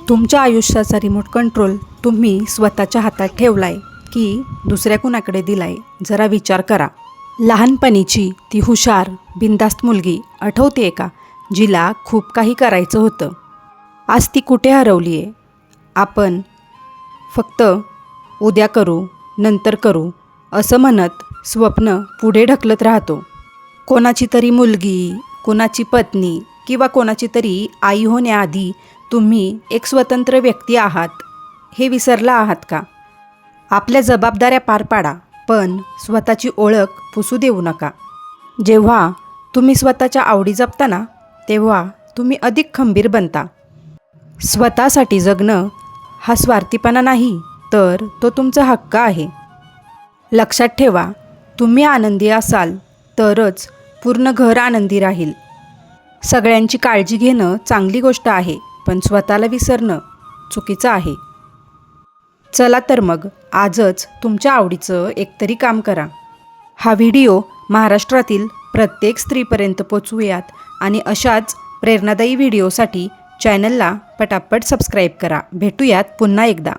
तुमच्या आयुष्याचा remote control तुम्ही स्वतःच्या हातात ठेवलाय की दुसऱ्या कुणाकडे दिलाय, जरा विचार करा. लहानपणीची ती हुशार बिनधास्त मुलगी आठवतेय का, जिला खूप काही करायचं होतं? आज ती कुठे हरवली आहे? आपण फक्त उद्या करू, नंतर करू असं म्हणत स्वप्न पुढे ढकलत राहतो. कोणाची तरी मुलगी, कोणाची पत्नी किंवा कोणाची तरी आई होण्याआधी तुम्ही एक स्वतंत्र व्यक्ती आहात, हे विसरला आहात का? आपल्या जबाबदाऱ्या पार पाडा, पण स्वतःची ओळख पुसू देऊ नका. जेव्हा तुम्ही स्वतःच्या आवडी जपता ना, तेव्हा तुम्ही अधिक खंबीर बनता. स्वतःसाठी जगणं हा स्वार्थीपणा नाही, तर तो तुमचा हक्क आहे. लक्षात ठेवा, तुम्ही आनंदी असाल तरच पूर्ण घर आनंदी राहील. सगळ्यांची काळजी घेणं चांगली गोष्ट आहे, पण स्वतःला विसरणं चुकीचं आहे. चला तर मग आजच तुमच्या आवडीचं एकतरी काम करा. हा व्हिडिओ महाराष्ट्रातील प्रत्येक स्त्रीपर्यंत पोचवूयात आणि अशाच प्रेरणादायी व्हिडिओसाठी चॅनलला पटापट सबस्क्राईब करा. भेटूयात पुन्हा एकदा.